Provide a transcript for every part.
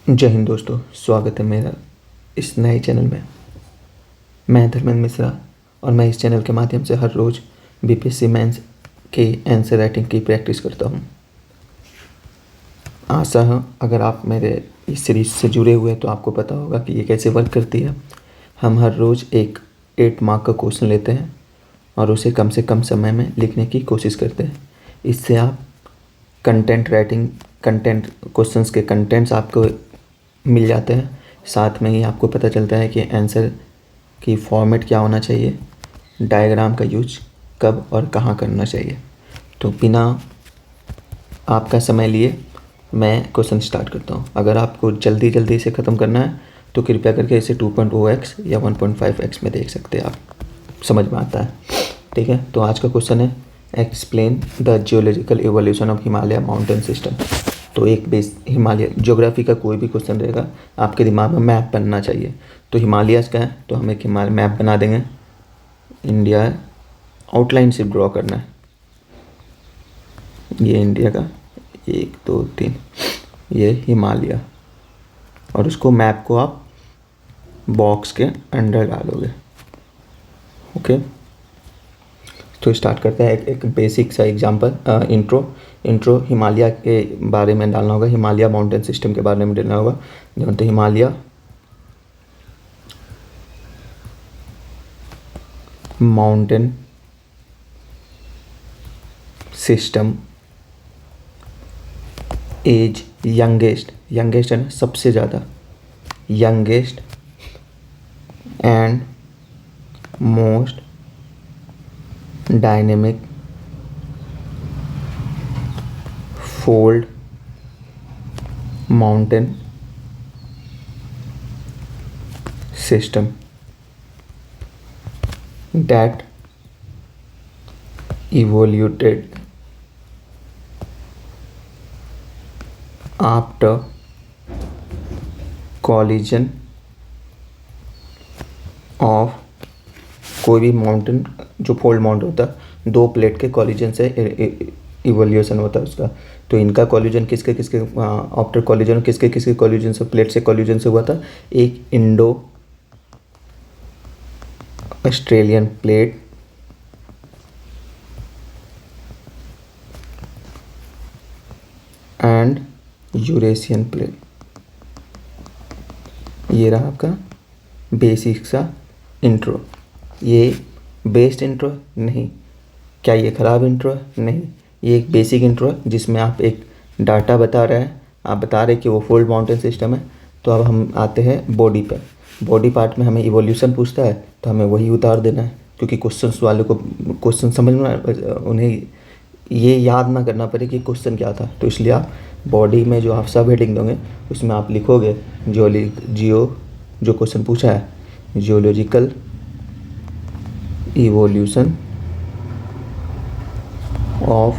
जय हिंद दोस्तों, स्वागत है मेरा इस नए चैनल में। मैं धर्मेंद्र मिश्रा और मैं इस चैनल के माध्यम से हर रोज़ बीपीएससी मेंस के आंसर राइटिंग की प्रैक्टिस करता हूँ। आशा है अगर आप मेरे इस सीरीज से जुड़े हुए हैं तो आपको पता होगा कि ये कैसे वर्क करती है। हम हर रोज़ एक 8 मार्क का क्वेश्चन लेते हैं और उसे कम से कम समय में लिखने की कोशिश करते हैं। इससे आप कंटेंट क्वेश्चंस के कंटेंट्स आपको मिल जाते हैं। साथ में ही आपको पता चलता है कि आंसर की फॉर्मेट क्या होना चाहिए, डायग्राम का यूज कब और कहाँ करना चाहिए। तो बिना आपका समय लिए मैं क्वेश्चन स्टार्ट करता हूँ। अगर आपको जल्दी जल्दी इसे ख़त्म करना है तो कृपया करके इसे 2.0x या 1.5x में देख सकते हैं, आप समझ में आता है। ठीक है, तो आज का क्वेश्चन है explain the geological evolution of Himalaya mountain system. तो एक बेस हिमालय ज्योग्राफी का कोई भी क्वेश्चन रहेगा आपके दिमाग में मैप बनना चाहिए। तो हिमालयस का है तो हम एक हिमालय मैप बना देंगे। इंडिया आउटलाइन सिर्फ ड्रॉ करना है, ये इंडिया का 1 2 3, ये हिमालय, और उसको मैप को आप बॉक्स के अंदर डालोगे। ओके, तो स्टार्ट करते हैं एक बेसिक सा एग्जांपल। इंट्रो हिमालय के बारे में डालना होगा, हिमालय माउंटेन सिस्टम के बारे में डालना होगा। तो Himalaya mountain system as youngest है ना, सबसे ज़्यादा youngest and most dynamic fold mountain system that evolved after collision of कोई भी माउंटेन जो फोल्ड माउंट होता है, 2 प्लेट के कॉलिजन से इवोल्यूशन होता है उसका। तो इनका कॉलिजन किसके किसके आफ्टर कॉलिजन किसके किसके कॉलिजन से, प्लेट से कॉलिजन से हुआ था। एक Indo Australian plate and Eurasian plate. ये रहा आपका बेसिक सा इंट्रो। ये बेस्ट इंट्रो नहीं, क्या ये ख़राब इंट्रो है? नहीं, ये एक बेसिक इंट्रो है जिसमें आप एक डाटा बता रहे हैं, आप बता रहे हैं कि वो फोल्ड माउंटेन सिस्टम है। तो अब हम आते हैं बॉडी पर। बॉडी पार्ट में हमें इवोल्यूशन पूछता है तो हमें वही उतार देना है, क्योंकि क्वेश्चंस वाले को क्वेश्चन समझना, उन्हें ये याद ना करना पड़े कि क्वेश्चन क्या था। तो इसलिए आप बॉडी में जो आप सब हेडिंग दोगे उसमें आप लिखोगे जो क्वेश्चन पूछा है, जियोलॉजिकल इवोल्यूशन ऑफ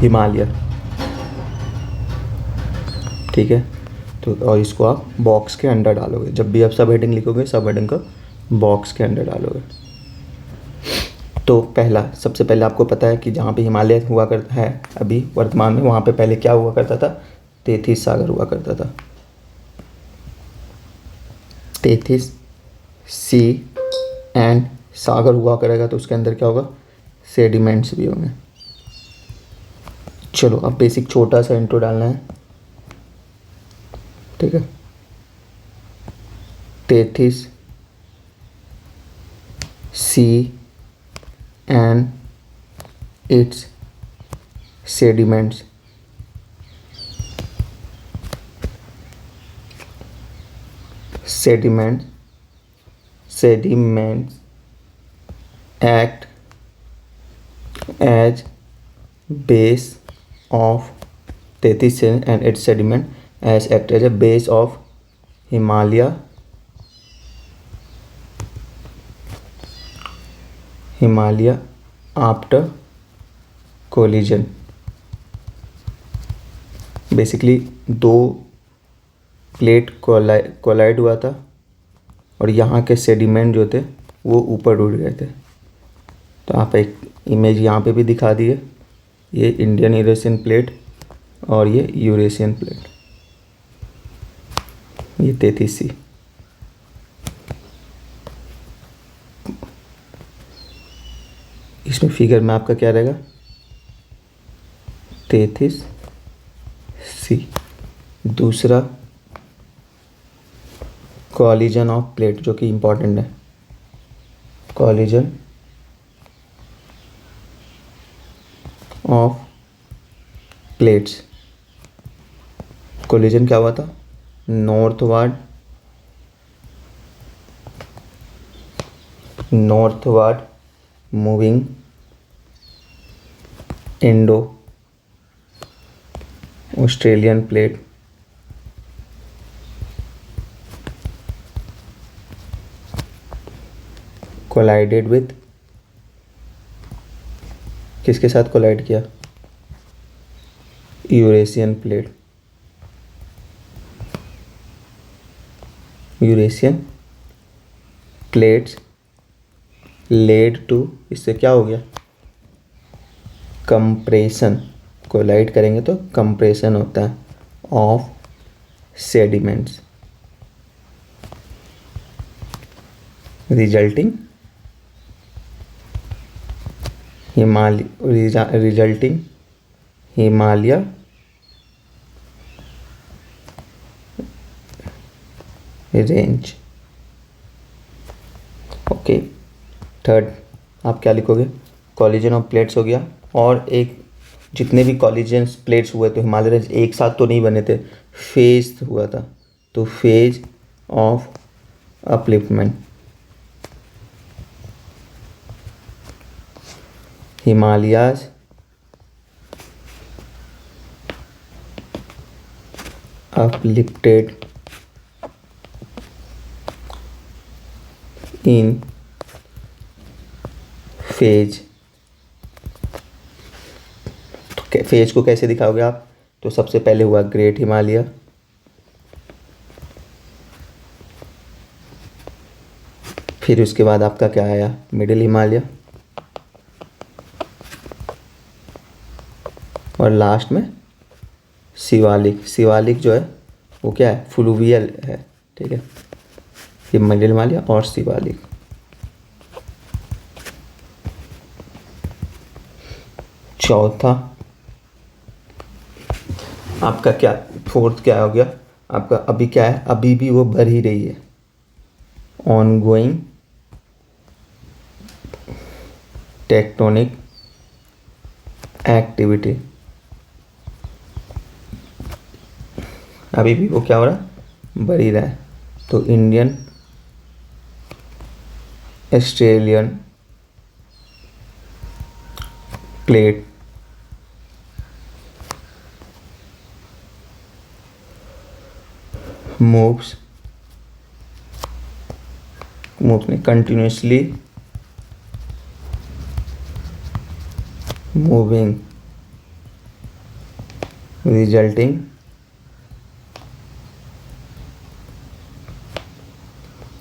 हिमालय। ठीक है, तो और इसको आप बॉक्स के अंदर डालोगे। जब भी आप सब हेडिंग लिखोगे, सब हेडिंग को बॉक्स के अंदर डालोगे। तो सबसे पहले आपको पता है कि जहाँ पे हिमालय हुआ करता है अभी वर्तमान में, वहाँ पे पहले क्या हुआ करता था, तेथिस सागर हुआ करता था। तेथिस सी एंड सागर हुआ करेगा तो उसके अंदर क्या होगा, सेडिमेंट्स भी होंगे। चलो अब बेसिक छोटा सा इंट्रो डालना है। ठीक है, Tethys sea and its sediments sediments act as base of Tethys and its sediment as act as a base of Himalaya after collision। Basically 2 plate collide हुआ था और यहाँ के सेडिमेंट जो थे वो ऊपर उड़ गए थे। तो आप एक इमेज यहाँ पे भी दिखा दिए, ये इंडियन यूरेशियन प्लेट और ये यूरेशियन प्लेट। ये 33C। इसमें फिगर में आपका क्या रहेगा, 33C। दूसरा कॉलिजन ऑफ प्लेट, जो कि इम्पॉर्टेंट है, कॉलिजन ऑफ प्लेट्स। कोलिजन क्या हुआ था, northward moving Indo Australian plate collided with, किसके साथ कोलाइड किया, Eurasian plate. Eurasian plates led to, इससे क्या हो गया, कंप्रेशन। कोलाइड करेंगे तो कंप्रेशन होता है of sediments, resulting Himalaya range. Okay, third आप क्या लिखोगे, कॉलिजन ऑफ प्लेट्स हो गया। और एक, जितने भी कॉलिजन प्लेट्स हुए तो हिमालय रेंज एक साथ तो नहीं बने थे, फेज हुआ था, तो phase of upliftment, Himalayas uplifted in phase। तो फेज को कैसे दिखाओगे आप, तो सबसे पहले हुआ ग्रेट हिमालय, फिर उसके बाद आपका क्या आया, मिडिल हिमालय, और लास्ट में शिवालिक। शिवालिक जो है वो क्या है, फ्लूवियल है, ठीक है। ये मिडिल हिमालय और शिवालिक। चौथा आपका क्या, फोर्थ क्या हो गया आपका, अभी क्या है, अभी भी वो बढ़ ही रही है, ऑनगोइंग टेक्टोनिक एक्टिविटी। अभी भी वो क्या हो रहा है, बढ़ ही रहा है। तो इंडियन ऑस्ट्रेलियन प्लेट मूव्स नहीं, continuously moving, resulting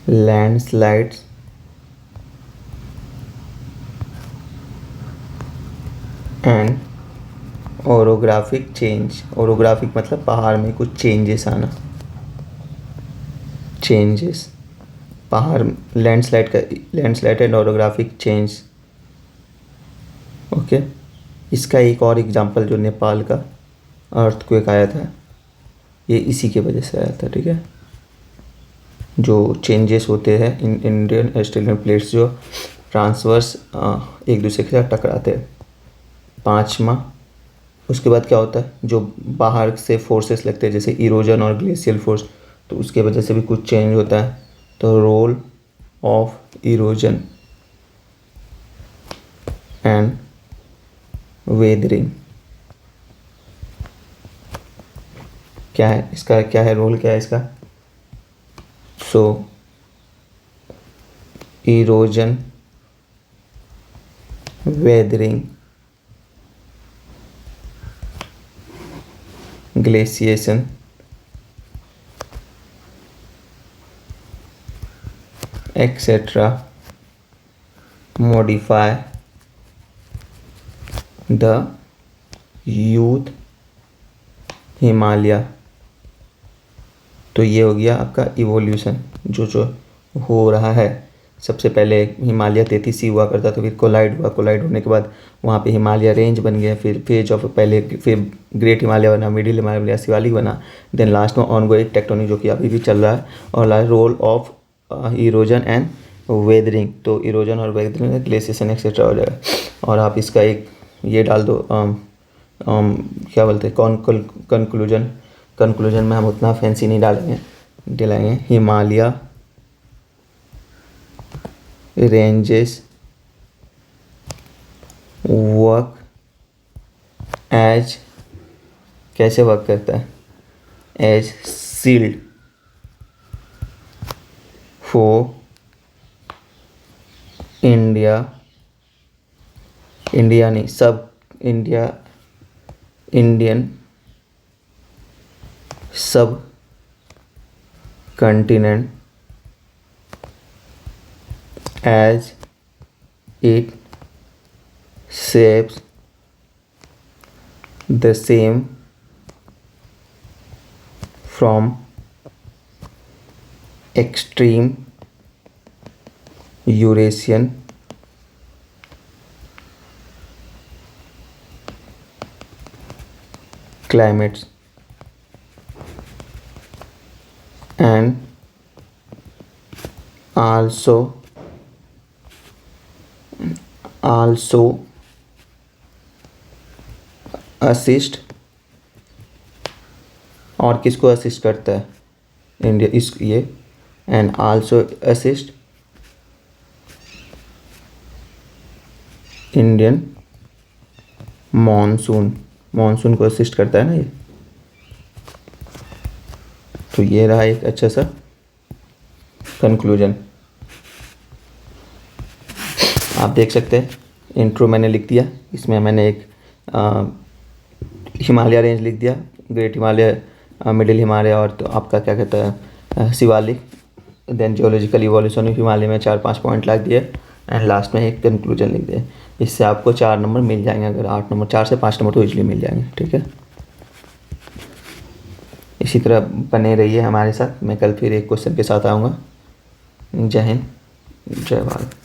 landslides and orographic change. Orographic मतलब पहाड़ में कुछ चेंजेस आना, चेंजेस पहाड़, landslide and orographic change. Okay, इसका एक और एग्जांपल जो नेपाल का अर्थक्वेक आया था, ये इसी के वजह से आया था, ठीक है। जो चेंजेस होते हैं इन इंडियन ऑस्ट्रेलियन प्लेट्स, जो ट्रांसवर्स एक दूसरे के साथ टकराते हैं। पाँचवा, उसके बाद क्या होता है, जो बाहर से फोर्सेस लगते हैं जैसे इरोजन और ग्लेशियल फोर्स, तो उसके वजह से भी कुछ चेंज होता है। तो role of erosion and weathering, क्या है इसका, क्या है रोल, क्या है इसका। So erosion, weathering, glaciation, etc. modify the youth Himalaya तो ये हो गया आपका इवोल्यूशन जो जो हो रहा है। सबसे पहले हिमालय 33 हुआ करता, तो फिर कोलाइड हुआ, कोलाइड होने के बाद वहाँ पे हिमालय रेंज बन गया, फिर फेज ऑफ पहले फिर ग्रेट हिमालय बना, मिडिल हिमालय, शिवालिक बना, देन लास्ट में ऑनगोइंग टेक्टोनिक जो कि अभी भी चल रहा है, और last role of erosion and weathering. तो इरोजन और वेदरिंग ग्लेशिएशन एक्सेट्रा हो जाएगा। और आप इसका एक ये डाल दो क्या बोलते हैं कंक्लूजन। कंक्लूजन में हम उतना फैंसी नहीं दिलाएंगे। हिमालय रेंजेस वर्क एज, कैसे वर्क करता है, एज शील्ड फॉर इंडिया नहीं, सब इंडियन सब continent as it shapes the same from extreme Eurasian climates and also assist, और किसको असिस्ट करता है, इंडिया इस ये, and also assist Indian monsoon को असिस्ट करता है ना ये। तो ये रहा एक अच्छा सा कंक्लूजन। आप देख सकते हैं इंट्रो मैंने लिख दिया, इसमें मैंने एक हिमालय रेंज लिख दिया, ग्रेट हिमालय, मिडिल हिमालय, और तो आपका क्या कहता है Shivalik, then geological evolution of Himalaya में 4-5 पॉइंट लिख दिए, एंड लास्ट में एक कंक्लूजन लिख दिए। इससे आपको 4 नंबर मिल जाएंगे, अगर 8 नंबर 4 से 5 नंबर तो इजली मिल जाएंगे। ठीक है, इसी तरह बने रहिए हमारे साथ। मैं कल फिर एक क्वेश्चन के साथ आऊँगा। जय हिंद, जय भारत।